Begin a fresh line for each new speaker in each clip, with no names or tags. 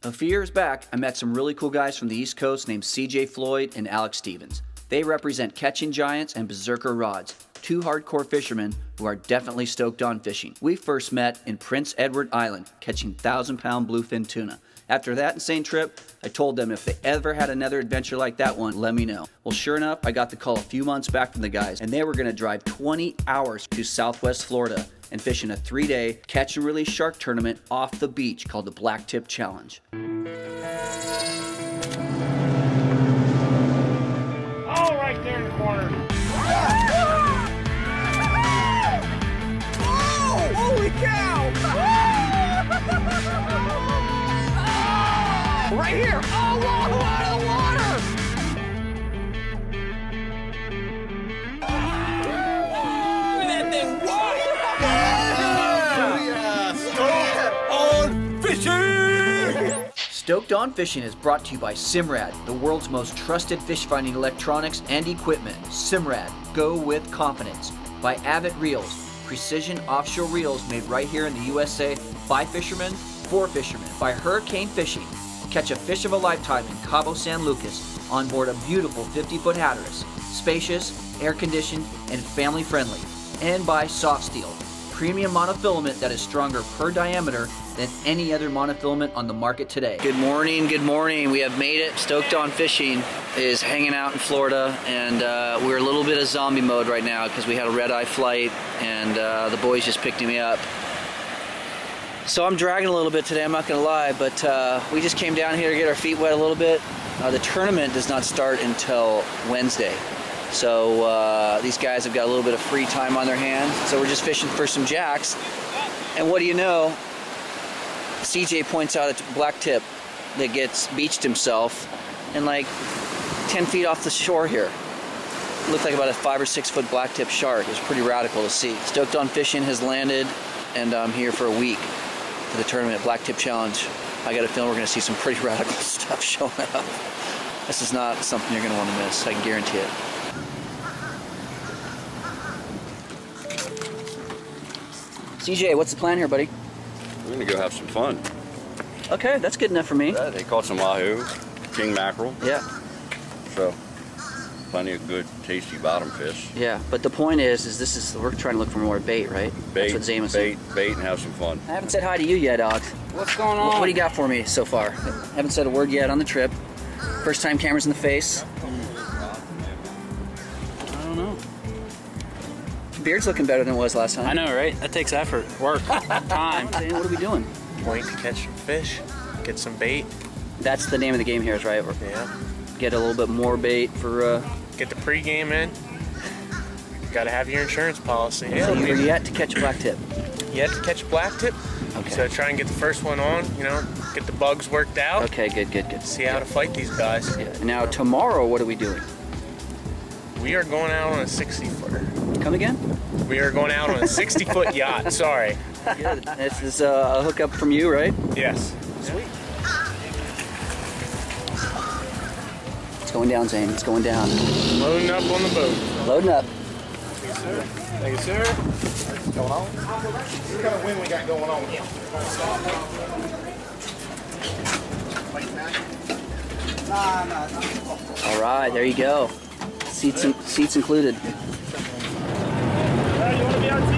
A few years back, I met some really cool guys from the East Coast named CJ Floyd and Alex Stevens. They represent Catching Giants and Berserker Rods, two hardcore fishermen who are definitely stoked on fishing. We first met in Prince Edward Island, catching 1,000-pound bluefin tuna. After that insane trip, I told them if they ever had another adventure like that one, let me know. Well, sure enough, I got the call a few months back from the guys, and they were gonna drive 20 hours to Southwest Florida and fish in a 3-day catch and release shark tournament off the beach called the Blacktip Challenge.
Oh, right there in the corner.
Oh, holy cow! Right here! Oh, whoa, out of the water! That thing won! Yeah! Stoked on Fishing!
Stoked on Fishing is brought to you by Simrad, the world's most trusted fish finding electronics and equipment. Simrad, go with confidence. By Avid Reels, precision offshore reels made right here in the USA by fishermen, for fishermen. By Hurricane Fishing, catch a fish of a lifetime in Cabo San Lucas on board a beautiful 50-foot Hatteras, spacious, air-conditioned, and family-friendly. And by Soft Steel, premium monofilament that is stronger per diameter than any other monofilament on the market today. Good morning, good morning. We have made it. Stoked on Fishing is hanging out in Florida, and we're a little bit of zombie mode right now because we had a red-eye flight, and the boys just picked me up. So I'm dragging a little bit today, I'm not gonna lie, but we just came down here to get our feet wet a little bit. The tournament does not start until Wednesday. So these guys have got a little bit of free time on their hands. So we're just fishing for some jacks. And what do you know? CJ points out a blacktip that gets beached himself and like 10 feet off the shore here. It looked like about a 5 or 6 foot blacktip shark. It was pretty radical to see. Stoked on Fishing has landed, and I'm here for a week for the tournament Blacktip Challenge. I got a feeling we're going to see some pretty radical stuff showing up. This is not something you're going to want to miss, I can guarantee it. CJ, what's the plan here, buddy?
We're gonna go have some fun.
Okay, that's good enough for me.
Yeah, they caught some wahoo, king mackerel.
Yeah.
So, plenty of good, tasty bottom fish.
Yeah, but the point is we're trying to look for more bait, right?
Bait,
that's what Zane was saying.
Bait, and have some fun.
I haven't said hi to you yet, Alex.
What's going on?
What do you got for me so far? Haven't said a word yet on the trip. First time cameras in the face.
I don't know.
Beard's looking better than it was last time.
I know, right? That takes effort, work, time.
Zane, what are we doing?
Point to catch some fish, get some bait.
That's the name of the game here, right?
Yeah.
Get a little bit more bait for...
Get the pregame in. Got to have your insurance policy.
So you're yet to catch a blacktip.
Yet to catch a blacktip.
Okay.
So try and get the first one on, you know, get the bugs worked out.
Okay, good.
See how to fight these guys.
Yeah. Now, tomorrow, what are we doing?
We are going out on a 60-footer.
Come again?
We are going out on a 60-foot yacht, sorry.
Good. This is a hookup from you, right?
Yes.
Sweet. It's going down, Zane. It's going down.
Loading up on the boat.
Loading up.
Thank you, sir. Thank you, sir.
What's going on? What kind of wind we got going on?
All right, there you go. Seats included.
You want to be on TV?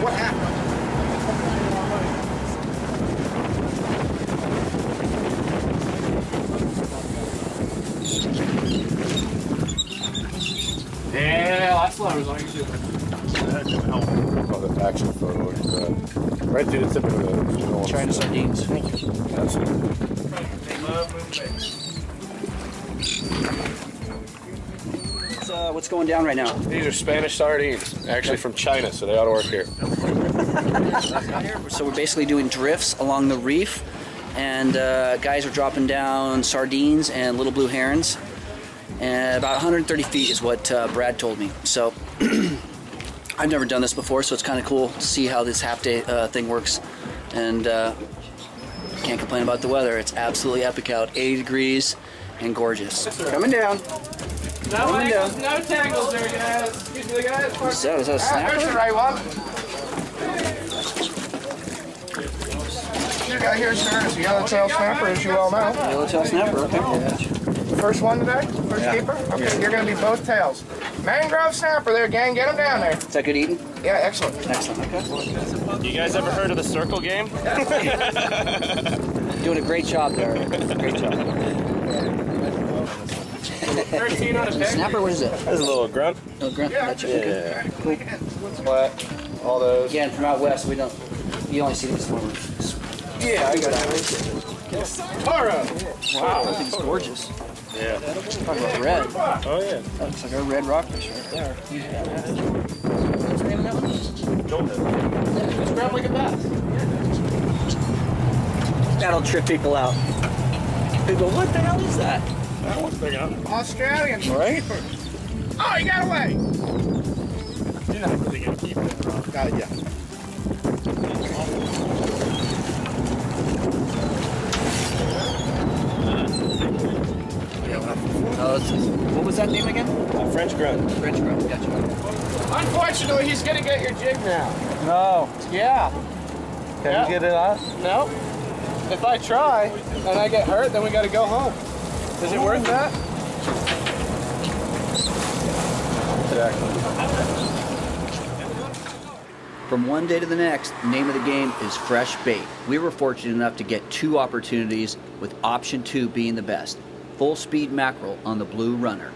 What happened?
Yeah, that's what I was like.
The action photo. Right through the tip of the nose.
China sardines.
Absolutely.
They love moving.
What's going down right now?
These are Spanish sardines, actually from China, so they ought to work here.
So we're basically doing drifts along the reef, and guys are dropping down sardines and little blue herons. And about 130 feet is what Brad told me. So I've never done this before, so it's kind of cool to see how this half-day thing works. And can't complain about the weather. It's absolutely epic out. 80 degrees, and gorgeous. Coming down.
No
Coming down.
angles, no tangles there, guys. Excuse me, guys.
So, is that a snapper?
There's the right one. You got here, sir, is a yellowtail snapper, as you all know.
Yellowtail snapper, okay.
First one today? First keeper? Okay, you're going to be both tails. Mangrove snapper there, gang. Get him down there.
Is that good eating?
Yeah, excellent.
Excellent, okay.
You guys ever heard of the circle game?
Doing a great job there. Great job.
13 on a peg.
Snapper, what is it?
That's a little grunt.
Oh, grunt. Gotcha. Okay. Cool.
Flat, all those.
Again, from out west, you only see these one.
Yeah, I got it. Tara!
Wow, that thing's gorgeous.
Yeah.
Talking about red.
Oh, yeah.
That looks like a red rockfish right there. What's the name of that one?
Just grab like a bass.
That'll trip people out. They go, what the hell is that?
That one's big enough.
Australian.
Right?
Oh, you got away!
You're not really going to keep it.
Yeah.
What was that name again?
French grunt.
French grunt. Gotcha.
Unfortunately, he's gonna get your jig now.
No.
Yeah.
Can you get it out?
No. If I try and I get hurt, then we gotta go home. Is it worth that?
From one day to the next, the name of the game is fresh bait. We were fortunate enough to get 2 opportunities, with option 2 being the best. Full speed mackerel on the Blue Runner.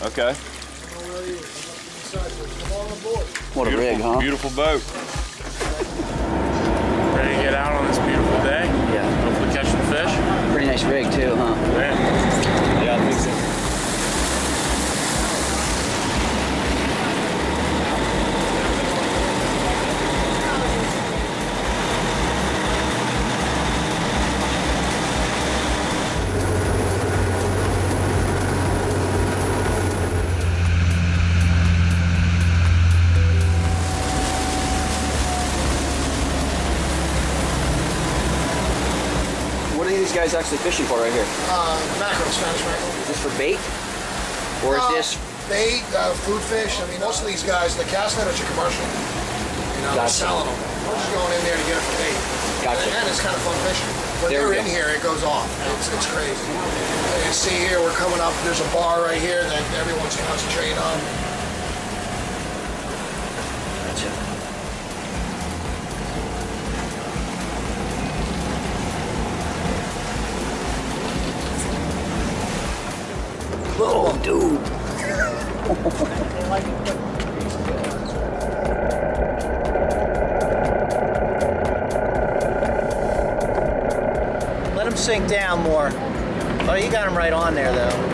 Okay.
What a rig, huh?
Beautiful boat.
Ready to get out on this beautiful day?
Yeah.
Hopefully catch some fish.
Pretty nice rig too, huh?
Yeah, I think so.
What are these guys actually fishing for right here?
Mackerel, Spanish mackerel.
Is this for bait? Or is this...
Bait, food fish. I mean, most of these guys, the cast net are commercial. You know, they're
Gotcha.
selling them. We're just going in there to get it for bait.
Gotcha.
And it's kind of fun fishing. When
There we
they're in
go.
here, it goes off. It's crazy. And you see here, we're coming up, there's a bar right here that everyone's concentrating on.
Gotcha. Oh, dude.
Let him sink down more. Oh, you got him right on there, though.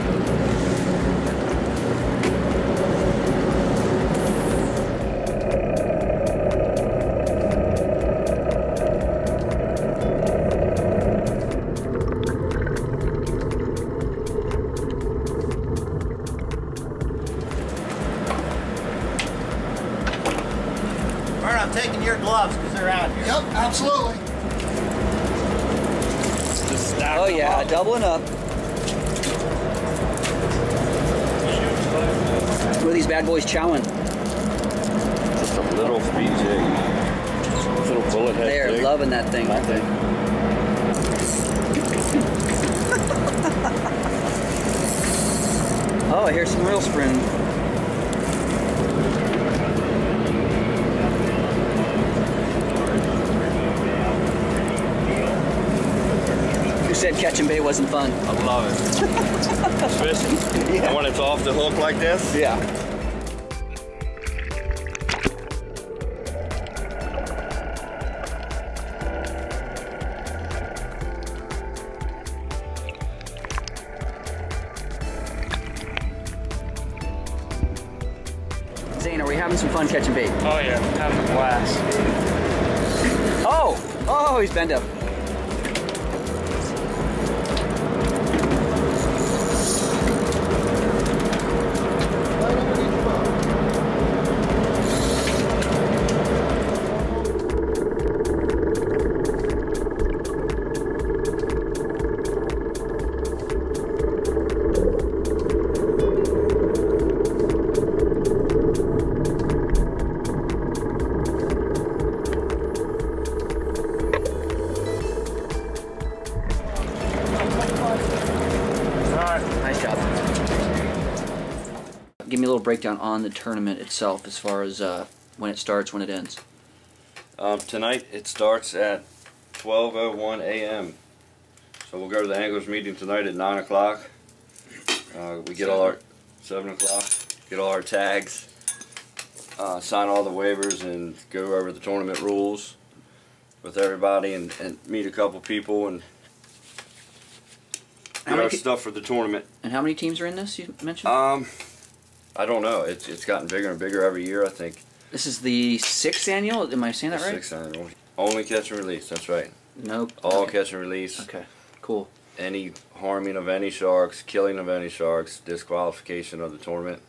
Vern, I'm taking your gloves because they're out here.
Yep, absolutely.
Oh yeah, doubling up. What are these bad boys chowing?
Just a little speed jig. Little bullet head
They're
jig.
loving that thing, aren't they? Oh, I hear some real spring. Who said catching bait wasn't fun?
I love it. Fishing.
Yeah.
And when it's off the hook like this.
Yeah. Zane, are we having some fun catching bait?
Oh yeah, having a blast.
Oh! Oh, he's bent up. give me a little breakdown on the tournament itself as far as when it starts, when it ends.
Tonight it starts at 12:01 a.m. So we'll go to the anglers meeting tonight at 9 o'clock. We get all our 7 o'clock. Get all our tags, sign all the waivers, and go over the tournament rules with everybody, and meet a couple people and get our stuff for the tournament.
And how many teams are in this, you mentioned?
I don't know. It's gotten bigger and bigger every year, I think.
This is the 6th annual? Am I saying that right?
6th annual. Only catch and release, that's right.
Nope.
All
okay.
catch and release.
Okay, cool.
Any harming of any sharks, killing of any sharks, disqualification of the tournament.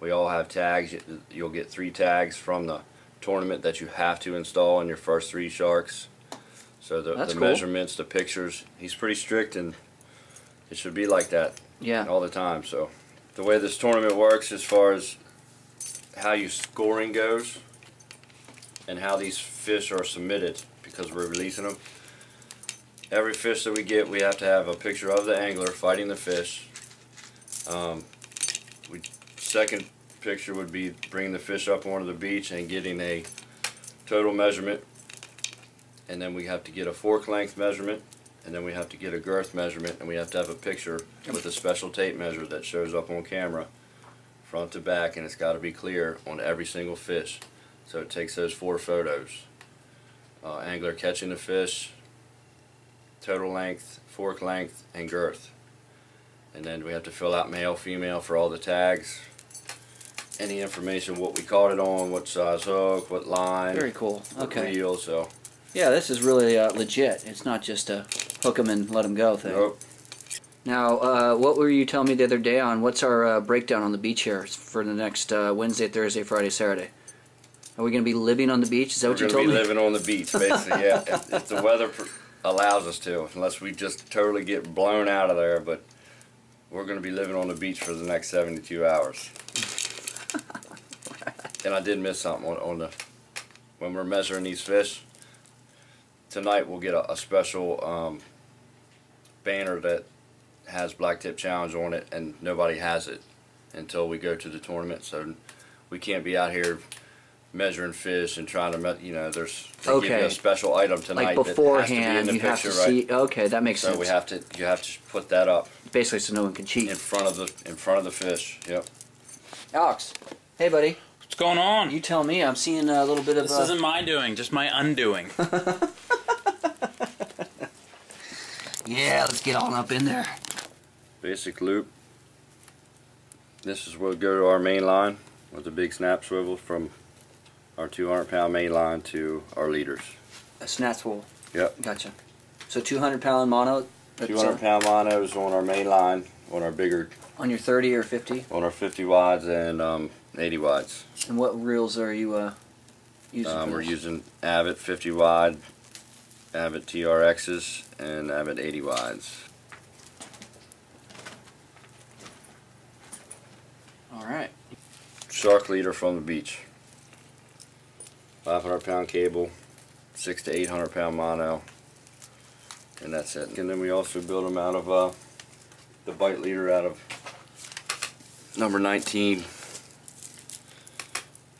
We all have tags. You'll get 3 tags from the tournament that you have to install on your first 3 sharks. So the
cool.
measurements, the pictures, he's pretty strict, and it should be like that all the time. So the way this tournament works as far as how your scoring goes and how these fish are submitted, because we're releasing them. Every fish that we get, we have to have a picture of the angler fighting the fish. Second picture would be bringing the fish up onto the beach and getting a total measurement. And then we have to get a fork length measurement, and then we have to get a girth measurement, and we have to have a picture with a special tape measure that shows up on camera front to back, and it's got to be clear on every single fish. So it takes those 4 photos. Angler catching the fish, total length, fork length, and girth. And then we have to fill out male, female for all the tags. Any information, what we caught it on, what size hook, what line.
Very cool. Okay.
Reel, so.
Yeah, this is really legit. It's not just a hook 'em and let 'em go thing.
Nope.
Now, what were you telling me the other day on what's our breakdown on the beach here for the next Wednesday, Thursday, Friday, Saturday? Are we going to be living on the beach? Is that what you told me?
We're going to be living on the beach, basically, yeah. If the weather allows us to, unless we just totally get blown out of there, but we're going to be living on the beach for the next 72 hours. And I did miss something on when we're measuring these fish. Tonight we'll get a special banner that has Blacktip Challenge on it, and nobody has it until we go to the tournament. So we can't be out here measuring fish and trying to, they give you a special item tonight.
Like beforehand,
that has to be in the picture,
have to see. Okay, that makes sense.
So you have to put that up.
Basically, so no one can cheat.
In front of the fish. Yep.
Alex, hey buddy.
What's going on?
You tell me. I'm seeing a little bit of.
This isn't my doing, just my undoing.
Yeah, let's get on up in there.
Basic loop. This is where we go to our main line with a big snap swivel from our 200-pound main line to our leaders.
A snap swivel.
Yep.
Gotcha. So 200-pound mono.
200-pound monos on our main line, on our bigger.
On your 30 or 50?
On our 50 wides and 80 wides.
And what reels are you using?
We're using Avid 50 wide, Avid TRXs, and Avid 80 wides.
Alright.
Shark leader from the beach. 500-pound cable, 600 to 800-pound mono, and that's it. And then we also build them out of the bite leader out of number 19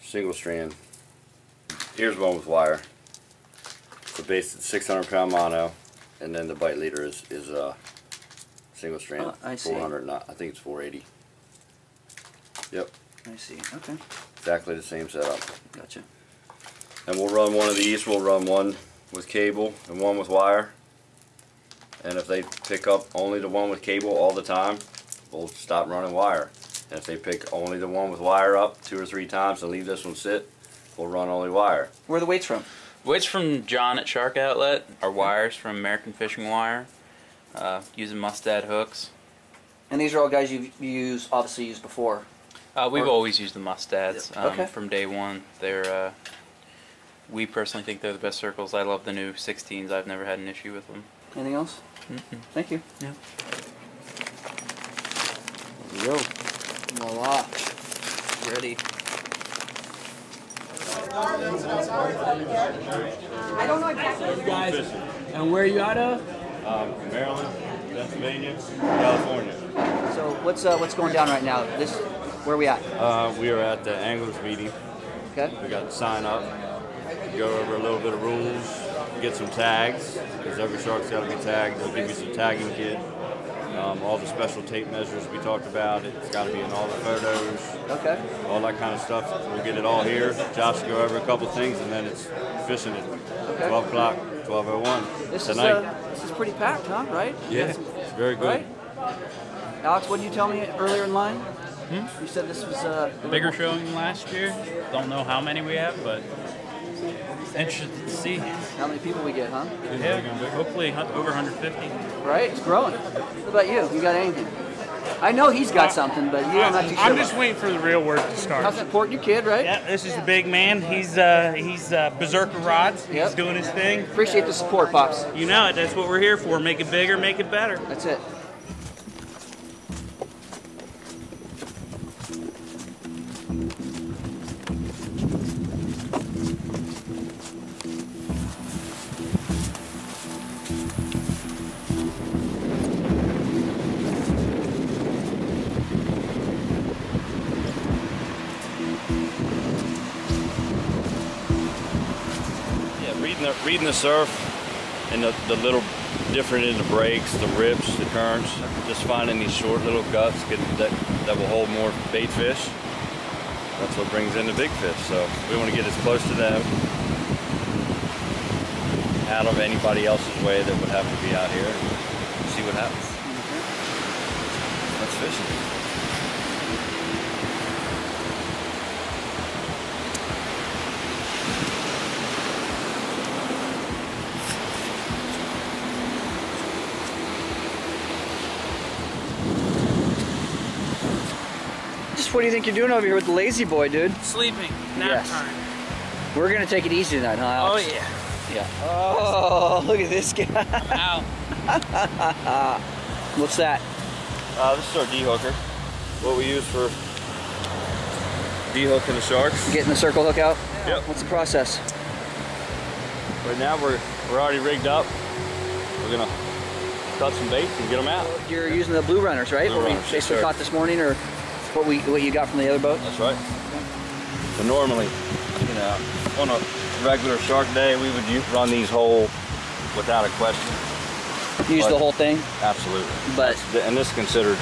single strand. Here's one with wire. The base is 600-pound mono, and then the bite leader is single strand.
Oh, I see.
400, I think it's 480. Yep.
I see. Okay.
Exactly the same setup.
Gotcha.
And we'll run one of these. We'll run one with cable and one with wire. And if they pick up only the one with cable all the time, we'll stop running wire. And if they pick only the one with wire up 2 or 3 times and leave this one sit, we'll run only wire.
Where are the weights from?
Weights from John at Shark Outlet. Our wires from American Fishing Wire. Using Mustad hooks.
And these are all guys you've obviously used before?
We've always used the Mustads
okay.
from day one. They're we personally think they're the best circles. I love the new 16s. I've never had an issue with them.
Anything else?
Mm-hmm.
Thank you.
Yeah.
There we go. Voila. Ready.
I don't know exactly. Guys, and where are you out of?
Maryland, Pennsylvania, California.
So what's going down right now? This Where are we at?
We are at the anglers meeting.
Okay.
We got to sign up, go over a little bit of rules, get some tags, because every shark's got to be tagged. They'll give you some tagging kit. All the special tape measures we talked about, it's got to be in all the photos.
Okay.
All that kind of stuff. We'll get it all here. Josh will go over a couple things, and then it's fishing at 12 o'clock, 12:01 tonight.
This is pretty packed, huh? Right?
Yeah, it's very good.
Right? Alex, what did you tell me earlier in line? You said this was
bigger showing than last year. Don't know how many we have, but interested to see
how many people we get, huh?
Yeah, hopefully over 150.
Right, it's growing. What about you? You got anything? I know he's got something, but you don't have to.
I'm just waiting for the real work to start.
How's that porting your kid, right?
Yeah, this is the big man. He's Berserker Rods. He's doing his thing.
Appreciate the support, Pops.
You know it. That's what we're here for. Make it bigger, make it better.
That's it.
Reading the surf and the little different in the breaks, the rips, the currents, just finding these short little guts that will hold more bait fish. That's what brings in the big fish. So we want to get as close to them out of anybody else's way that would happen to be out here and see what happens. That's fishing.
What do you think you're doing over here with the lazy boy, dude?
Sleeping. Nap time.
We're gonna take it easy tonight, huh, Alex?
Oh yeah.
Yeah. Oh, look at this guy.
Ow.
What's that?
This is our D-hooker. What we use for D-hooking the sharks.
Getting the circle hook out?
Yep.
What's the process?
Right now we're already rigged up. We're gonna cut some baits and get them out.
You're using the blue runners, right?
Blue
what
runners,
we basically
yes,
caught this morning, or what you got from the other boat?
That's right. So normally, you know, on a regular shark day, we would run these whole without a question.
Use the whole thing?
Absolutely.
But
and this is considered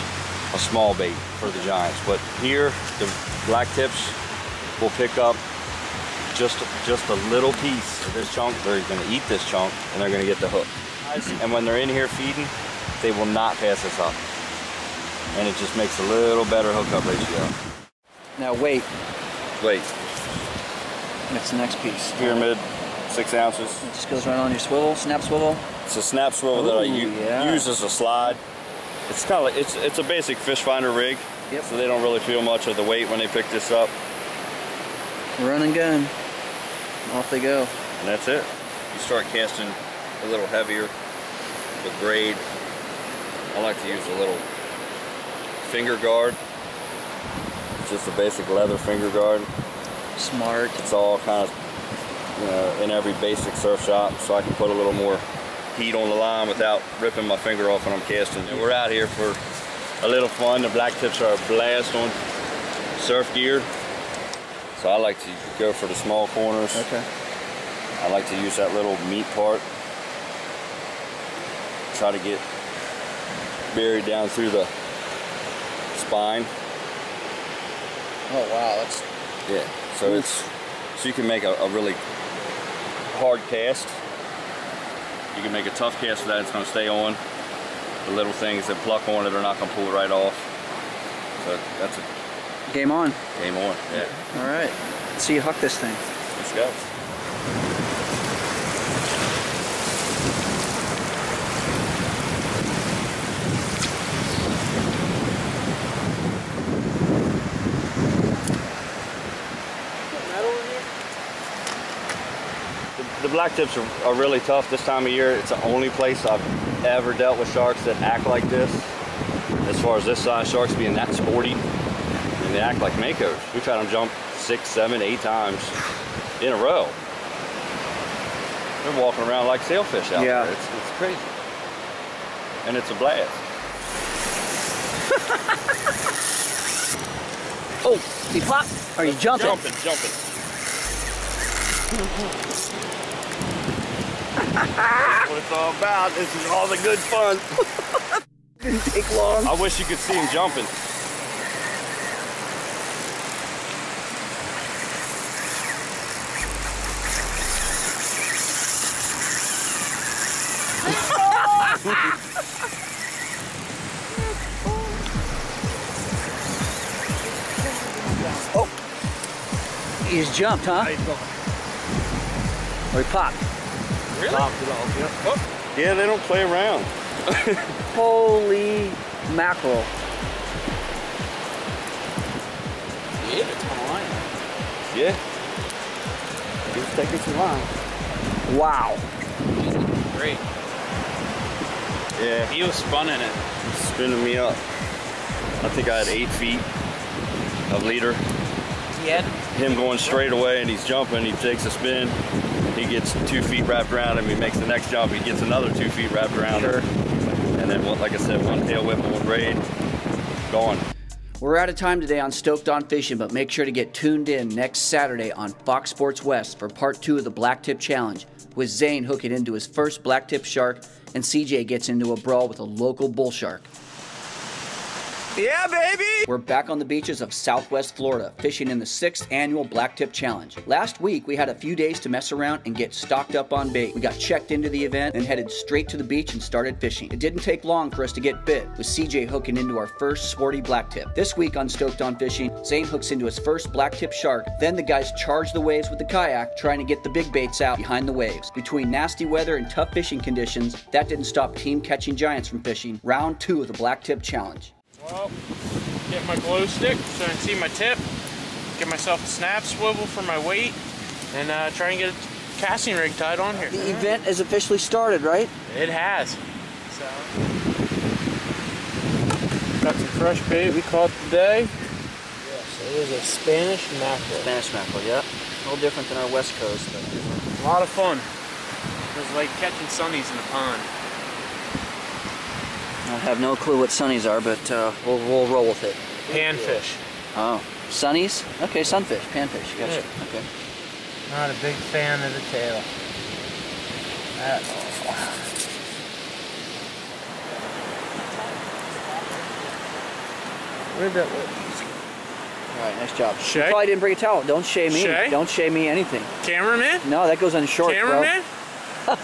a small bait for the giants. But here, the black tips will pick up just a little piece of this chunk. They're going to eat this chunk, and they're going to get the hook. And when they're in here feeding, they will not pass this up. And it just makes a little better hookup ratio.
Now wait.
Wait.
That's the next piece.
Pyramid, 6 ounces.
It just goes right on your swivel, snap swivel.
It's a snap swivel that I use as a slide. It's kind of like, it's a basic fish finder rig.
Yep.
So they don't really feel much of the weight when they pick this up.
Run and gun. Off they go.
And that's it. You start casting a little heavier with braid. I like to use a little finger guard. It's just a basic leather finger guard.
Smart.
It's all kind of, you know, in every basic surf shop, so I can put a little more heat on the line without ripping my finger off when I'm casting. And we're out here for a little fun. The black tips are a blast on surf gear. So I like to go for the small corners.
Okay.
I like to use that little meat part. Try to get buried down through the spine.
Oh wow, that's
yeah. So so you can make a really hard cast. You can make a tough cast for that. It's going to stay on. The little things that pluck on it are not going to pull it right off. So that's a
game on.
Game on. Yeah.
All right. Let's see you hook this thing.
Let's go. The black tips are really tough this time of year. It's the only place I've ever dealt with sharks that act like this. As far as this size sharks being that sporty, and they act like makos. We've had them jump 6, 7, 8 times in a row. They're walking around like sailfish out there. It's crazy. And it's a blast.
Oh, he popped? Are you jumping?
Jumping. That's what it's all about. This is all the good fun.
Didn't take long.
I wish you could see him jumping.
Oh, he just jumped, huh? Or he popped?
Really? Oh. Yeah, they don't play around.
Holy mackerel.
He ate a ton of line.
Yeah. He's taking some line.
Wow.
He's looking great.
Yeah.
He was spinning it.
Spinning me up. I think I had 8 feet of leader.
He had
Him going straight away and he's jumping, he takes a spin. He gets 2 feet wrapped around him, he makes the next jump, he gets another 2 feet wrapped around him. And then, like I said, one tail whip and one braid, gone.
We're out of time today on Stoked on Fishing, but make sure to get tuned in next Saturday on Fox Sports West for part 2 of the Blacktip Challenge, with Zane hooking into his first blacktip shark and CJ gets into a brawl with a local bull shark.
Yeah, baby!
We're back on the beaches of Southwest Florida, fishing in the 6th annual Blacktip Challenge. Last week, we had a few days to mess around and get stocked up on bait. We got checked into the event and headed straight to the beach and started fishing. It didn't take long for us to get bit, with CJ hooking into our first sporty blacktip. This week on Stoked on Fishing, Zane hooks into his first blacktip shark. Then the guys charge the waves with the kayak, trying to get the big baits out behind the waves. Between nasty weather and tough fishing conditions, that didn't stop Team Catching Giants from fishing round 2 of the Blacktip Challenge.
Well, get my glow stick so I can see my tip, get myself a snap swivel for my weight, and try and get a casting rig tied on here.
The event has officially started, right?
It has. So, got some fresh bait we caught today. Yes, it is a Spanish mackerel.
Spanish mackerel, yeah. A little different than our West Coast, but
A lot of fun. It was like catching sunnies in a pond.
I have no clue what sunnies are, but we'll roll with it.
Panfish.
Oh, sunnies? Okay, sunfish, panfish, gotcha.
Yeah.
Okay.
Not a big fan of the tail. Where'd that look?
All right, nice job.
Shay?
You probably didn't bring a towel. Don't shame me.
Shay?
Don't shame me anything.
Cameraman?
No, that goes on short,
Cameraman?
bro.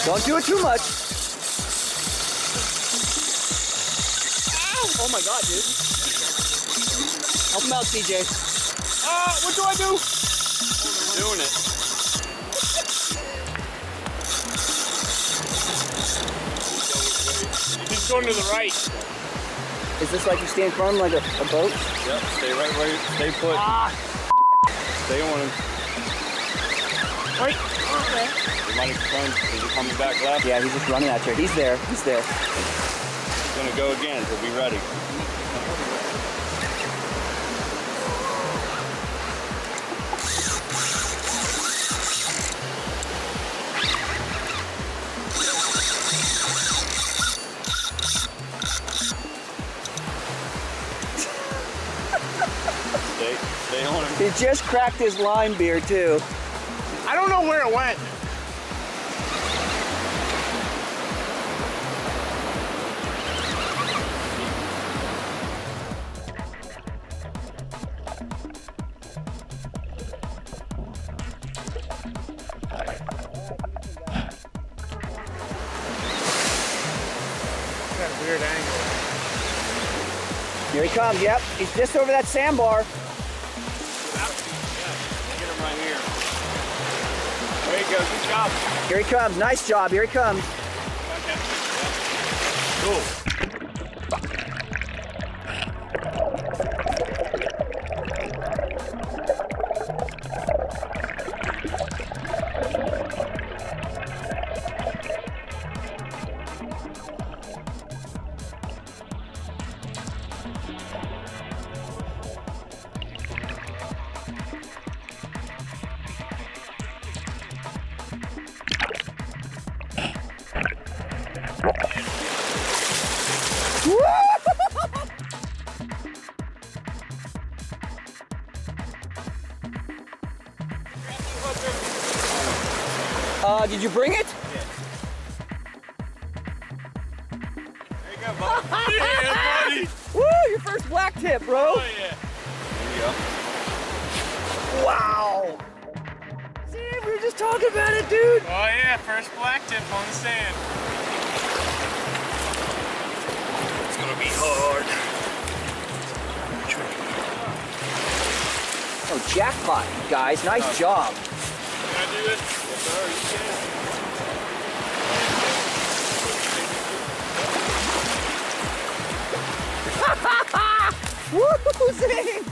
Don't do it too much. Oh my God, dude. Help him out, CJ.
What do I do?
Doing it.
He's going to the right.
Is this like you stand in front of him like a boat?
Yep, stay right where you stay put. Stay on him.
Right.
You might have come, is he coming back left?
Yeah, he's just running out there. He's there. He's there.
He's gonna go again, so be ready. Stay on him.
He just cracked his line beer too.
I don't know where it went. Got a weird angle.
Here he comes. Yep, he's just over that sandbar.
Get him right here. There you go, good job.
Here he comes. Nice job. Here he comes.
Cool.
Did you bring it?
There you go, buddy. Yeah, buddy.
Woo, your first blacktip, bro.
Oh, yeah.
There you go.
Wow. See, we were just talking about it, dude.
Oh, yeah, first blacktip on the sand.
It's gonna be hard.
Oh, jackpot, guys. Nice job.
Can I do it? Yes, sir. You can.
Woo, Zane!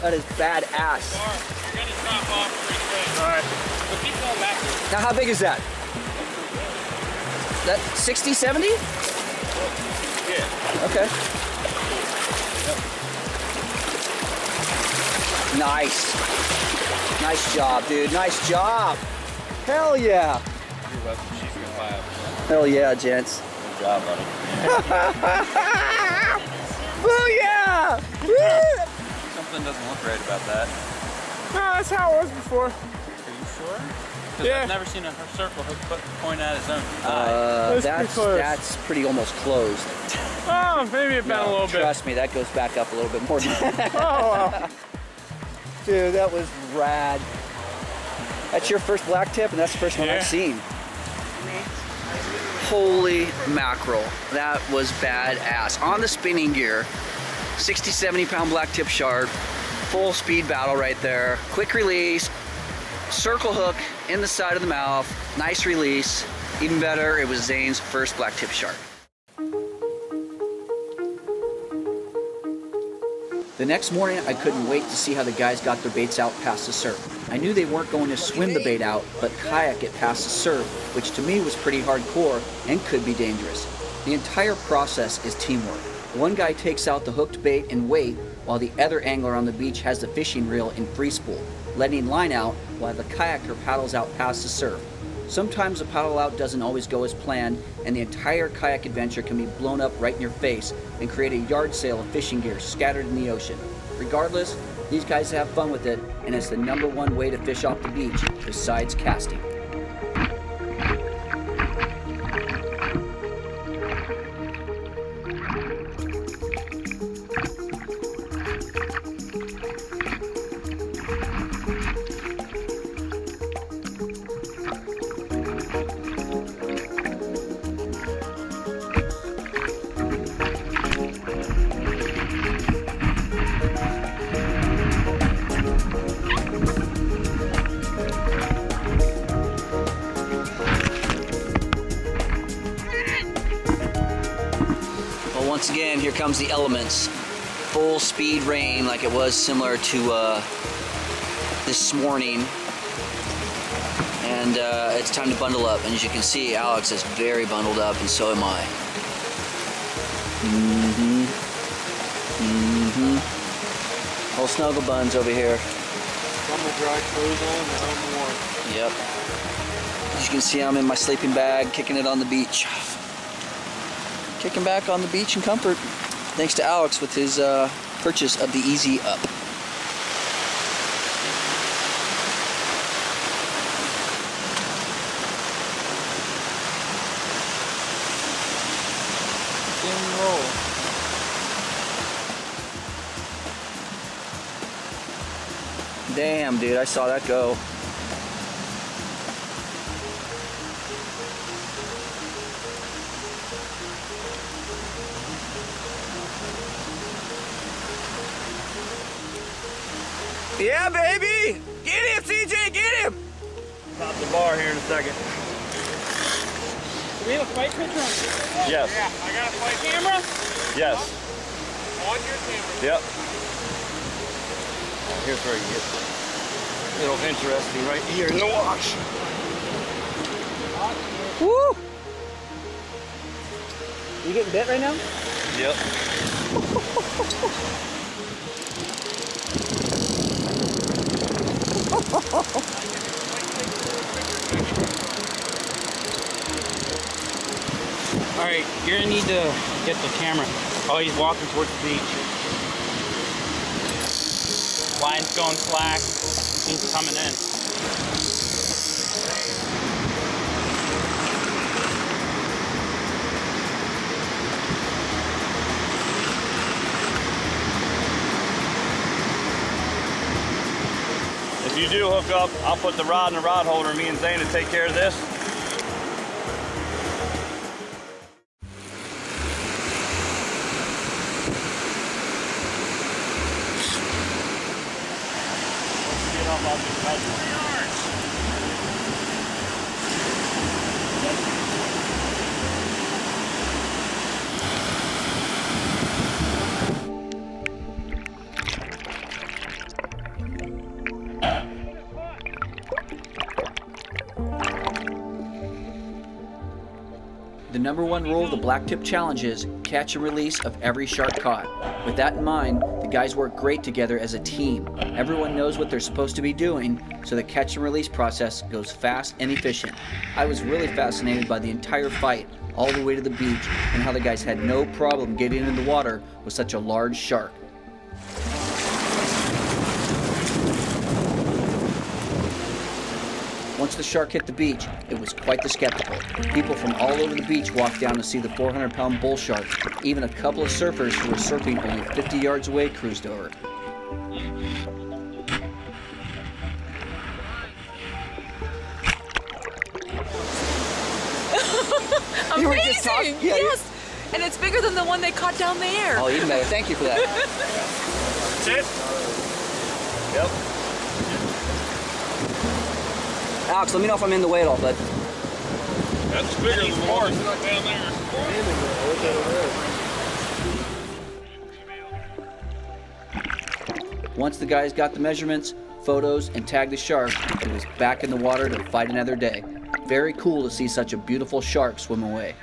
That is badass.
You're gonna drop off pretty quick. Alright. But keep going back.
Now, how big is that? That 60, 70?
Yeah.
Okay. Nice. Nice job, dude. Nice job. Hell yeah.
You're welcome. She's gonna buy up.
Hell yeah, gents.
Good job, buddy.
Booyah!
Something doesn't look right about that.
No, that's how it was before.
Are you sure? Because
Yeah.
I've never seen a circle hook point at its own eye.
That's pretty close.
That's pretty almost closed.
Oh, maybe it bent a little bit.
Trust me, that goes back up a little bit more than that.
Oh, wow.
Dude, that was rad. That's your first blacktip, and that's the first one I've seen. Holy mackerel. That was badass. On the spinning gear, 60, 70 pound blacktip shark, full speed battle right there. Quick release, circle hook in the side of the mouth, nice release. Even better, it was Zane's first blacktip shark. The next morning, I couldn't wait to see how the guys got their baits out past the surf. I knew they weren't going to swim the bait out, but kayak it past the surf, which to me was pretty hardcore and could be dangerous. The entire process is teamwork. One guy takes out the hooked bait and weight, while the other angler on the beach has the fishing reel in free spool, letting line out while the kayaker paddles out past the surf. Sometimes the paddle out doesn't always go as planned, and the entire kayak adventure can be blown up right in your face and create a yard sale of fishing gear scattered in the ocean. Regardless, these guys have fun with it, and it's the #1 way to fish off the beach besides casting. Once again, here comes the elements. Full speed rain like it was similar to this morning. And it's time to bundle up. And as you can see, Alex is very bundled up, and so am I. Whole snuggle buns over here.
Some of the dry clothes on and I'm warm.
Yep. As you can see, I'm in my sleeping bag, kicking it on the beach. Kicking back on the beach in comfort, thanks to Alex with his purchase of the Easy Up.
Roll.
Damn, dude, I saw that go.
Yeah, baby! Get him, CJ, get him!
Pop the bar here in a second.
Do we have a fight picture on?
Yes.
Yeah, I got a fight camera?
Yes.
On your camera.
Yep. Here's where you get a little interesting right here in the wash.
Woo! You getting bit right now?
Yep.
Alright, you're gonna need to get the camera. Oh, he's walking towards the beach. Line's going slack. He's coming in.
If you do hook up, I'll put the rod in the rod holder. Me and Zane to take care of this.
The #1 rule of the Blacktip Challenge is catch and release of every shark caught. With that in mind, the guys work great together as a team. Everyone knows what they're supposed to be doing, so the catch and release process goes fast and efficient. I was really fascinated by the entire fight, all the way to the beach, and how the guys had no problem getting in the water with such a large shark. Once the shark hit the beach, it was quite the spectacle. People from all over the beach walked down to see the 400-pound bull shark. Even a couple of surfers who were surfing only 50 yards away cruised over.
Amazing!
You were just talking? Yeah,
yes! And it's bigger than the one they caught down there.
Oh, even better. Thank you for that.
That's it? Yep.
Alex, let me know if I'm in the way at all, bud.
That's bigger than the one down there.
Once the guys got the measurements, photos, and tagged the shark, it was back in the water to fight another day. Very cool to see such a beautiful shark swim away.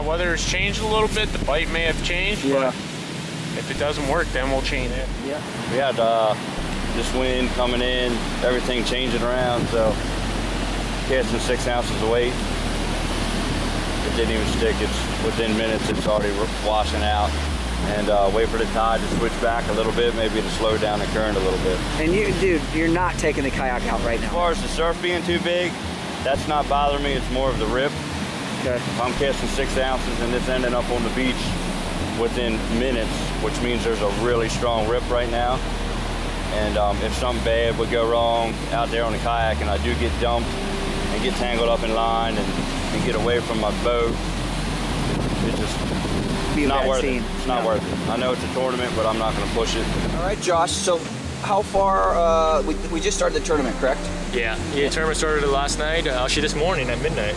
Weather has changed a little bit. The bite may have changed, but if it doesn't work, then we'll change it.
Yeah.
We had this wind coming in, everything changing around, so casting 6 ounces of weight. It didn't even stick. It's within minutes. It's already washing out. And wait for the tide to switch back a little bit, maybe to slow down the current a little bit.
And you, dude, you're not taking the kayak out right now.
As far as the surf being too big, that's not bothering me. It's more of the rip.
Okay.
If I'm casting 6 ounces and it's ending up on the beach within minutes, which means there's a really strong rip right now. And if something bad would go wrong out there on the kayak and I do get dumped and get tangled up in line and get away from my boat, it's just not worth it. It's not worth it. I know it's a tournament, but I'm not going to push it.
All right, Josh, so how far, we just started the tournament, correct?
Yeah, the tournament started last night, actually this morning at midnight.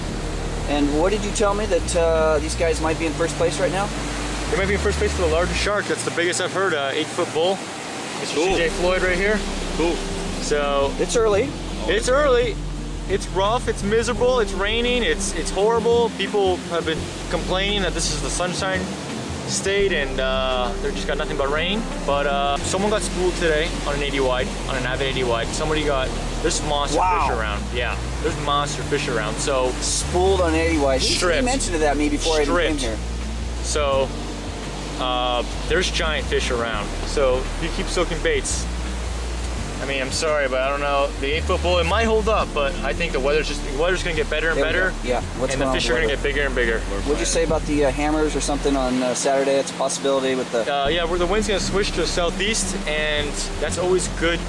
And what did you tell me that these guys might be in first place right now?
They might be in first place for the largest shark. That's the biggest I've heard, 8-foot bull. Mr.
Cool.
CJ Floyd right here.
Cool.
So
it's early.
It's early. It's rough. It's miserable. It's raining. It's horrible. People have been complaining that this is the sunshine state and they're just got nothing but rain. But someone got spooled today on an 80 wide, on an Avid 80 wide. Somebody got, there's monster fish around. Yeah, there's monster fish around. So
spooled on 80 wide.
Stripped.
He mentioned that to me before I even came here.
So there's giant fish around. So if you keep soaking baits, I mean, I'm sorry, but I don't know. The 8-foot bull, it might hold up, but I think the weather's going to get better and better.
Yeah.
And the fish are going to get bigger and bigger.
What'd you say about the hammers or something on Saturday? It's a possibility with the...
yeah, where the wind's going to switch to southeast, and that's always good,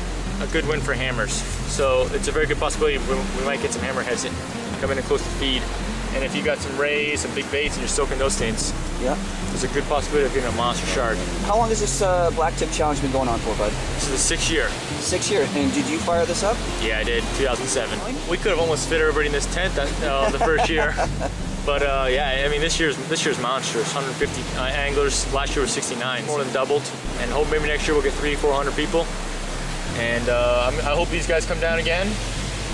a good wind for hammers. So it's a very good possibility we might get some hammerheads coming in close to feed. And if you got some rays, some big baits, and you're soaking those things,
yeah,
there's a good possibility of getting a monster shark.
How long has this Blacktip Challenge been going on for, bud?
This is the 6th year.
6th year. And did you fire this up?
Yeah, I did, 2007. We could have almost fit everybody in this tent the first year. But yeah, I mean this year's monstrous. 150 anglers. Last year was 69, more than doubled. And hope maybe next year we'll get 300-400 people. And I hope these guys come down again.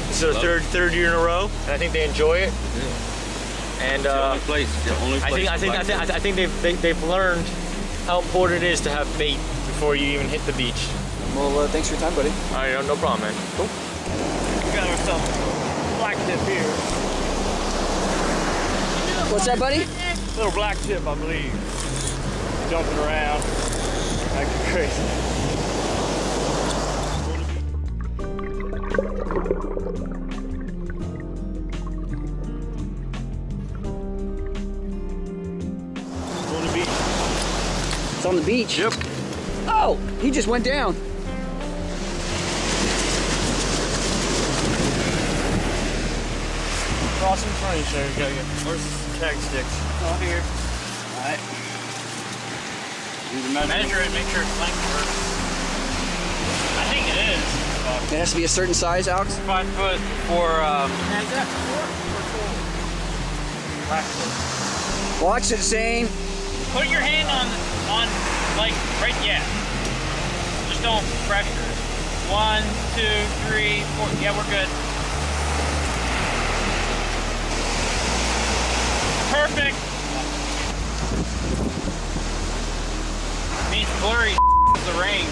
This is our third year in a row, and I think they enjoy it. Yeah. And
the only place.
I think they've learned how important it is to have bait before you even hit the beach.
Well, thanks for your time, buddy.
All right, no problem, man. Cool.
We got ourselves blacktip here. What's that, buddy?
Little blacktip, I believe. Jumping around, acting crazy.
It's on the beach?
Yep.
Oh, he just went down.
Cross in front of you, sir. You gotta get. Where's the tag sticks?
Oh, here.
All right. Measure it, make sure it's length first. I think it is.
It has to be a certain size, Alex?
5 foot for, is that 4 or 12?
Watch it, Zane.
Put your hand on, like, right, yeah. Just don't pressure it. 1, 2, 3, 4. Yeah, we're good. Perfect. Means blurry the rain.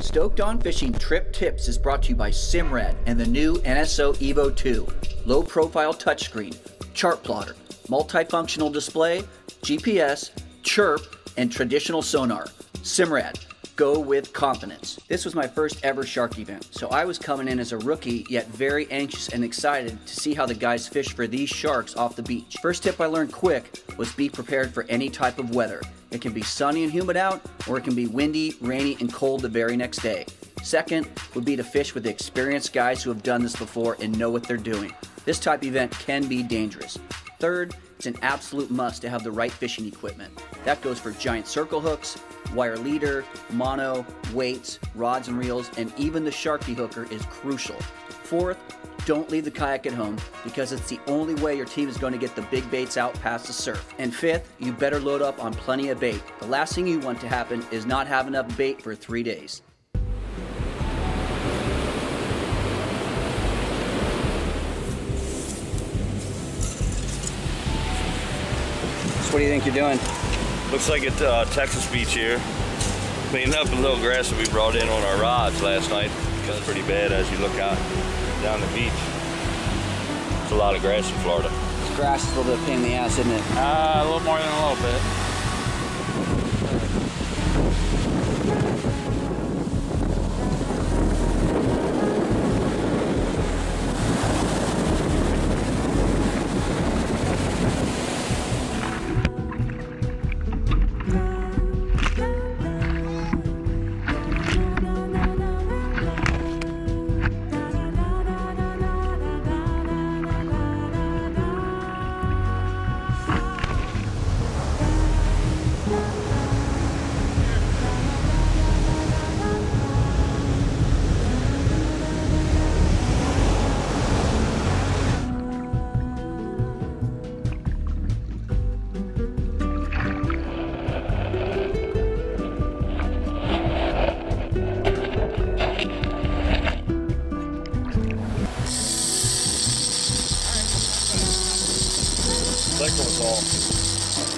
Stoked on Fishing Trip Tips is brought to you by Simrad and the new NSO Evo 2. Low profile touchscreen, chart plotter, multifunctional display, GPS, chirp, and traditional sonar. Simrad, go with confidence. This was my first ever shark event, so I was coming in as a rookie, yet very anxious and excited to see how the guys fish for these sharks off the beach. First tip I learned quick was be prepared for any type of weather. It can be sunny and humid out, or it can be windy, rainy, and cold the very next day. Second would be to fish with experienced guys who have done this before and know what they're doing. This type event can be dangerous. Third, it's an absolute must to have the right fishing equipment. That goes for giant circle hooks, wire leader, mono, weights, rods and reels, and even the shark dehooker is crucial. Fourth, don't leave the kayak at home because it's the only way your team is going to get the big baits out past the surf. And fifth, you better load up on plenty of bait. The last thing you want to happen is not have enough bait for 3 days.
So what do you think you're doing?
Looks like it's Texas beach here. Cleaning up a little grass that we brought in on our rods last night. It's pretty bad as you look out down the beach. It's a lot of grass in Florida.
This grass is a little bit of a pain in the ass, isn't it?
A little more than a little bit.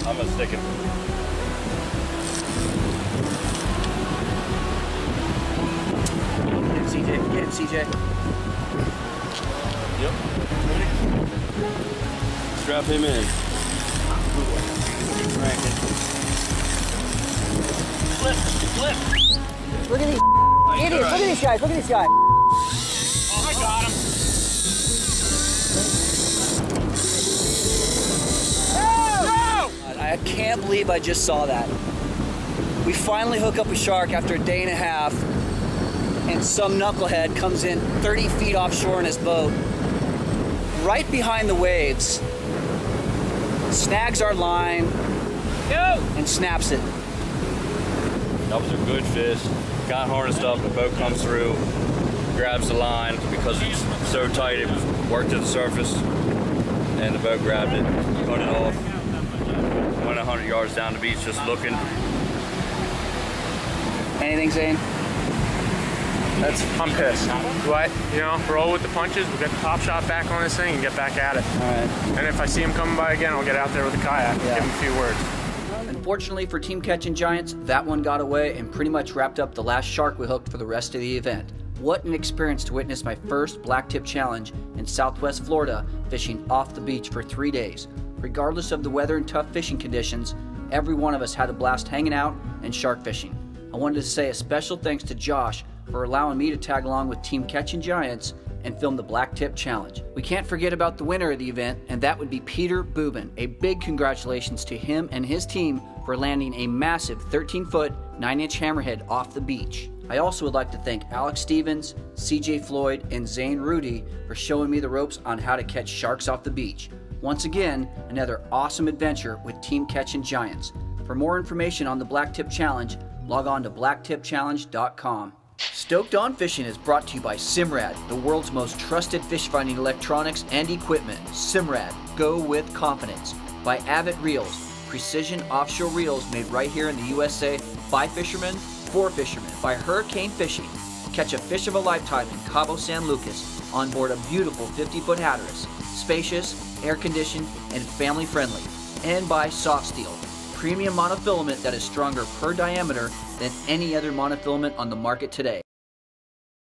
I'm gonna stick it.
CJ. Get him, CJ.
Yep. Strap him in.
Flip.
Look at these idiots. Look at these guys. Look at these guys.
Oh, I got him.
I can't believe I just saw that. We finally hook up a shark after a day and a half, and some knucklehead comes in 30 feet offshore in his boat, right behind the waves, snags our line, and snaps it.
That was a good fish. Got harnessed up, the boat comes through, grabs the line because it's so tight, it was worked to the surface, and the boat grabbed it, cut it off. Went 100 yards down the beach just looking.
Anything, Zane?
I'm pissed. But, you know, roll with the punches. We'll get the top shot back on this thing and get back at it.
All right.
And if I see him coming by again, I'll get out there with a kayak and give him a few words.
Unfortunately for Team Catching Giants, that one got away and pretty much wrapped up the last shark we hooked for the rest of the event. What an experience to witness my first Blacktip challenge in Southwest Florida, fishing off the beach for 3 days. Regardless of the weather and tough fishing conditions, every one of us had a blast hanging out and shark fishing. I wanted to say a special thanks to Josh for allowing me to tag along with Team Catching Giants and film the Blacktip Challenge. We can't forget about the winner of the event, and that would be Peter Boobin. A big congratulations to him and his team for landing a massive 13-foot, 9-inch hammerhead off the beach. I also would like to thank Alex Stevens, CJ Floyd, and Zane Rudy for showing me the ropes on how to catch sharks off the beach. Once again, another awesome adventure with Team Catching Giants. For more information on the Blacktip Challenge, log on to blacktipchallenge.com. Stoked on Fishing is brought to you by Simrad, the world's most trusted fish finding electronics and equipment. Simrad, go with confidence. By Avid Reels, precision offshore reels made right here in the USA by fishermen, for fishermen. By Hurricane Fishing, catch a fish of a lifetime in Cabo San Lucas on board a beautiful 50-foot Hatteras. Spacious, air-conditioned, and family-friendly. And by Soft Steel, premium monofilament that is stronger per diameter than any other monofilament on the market today.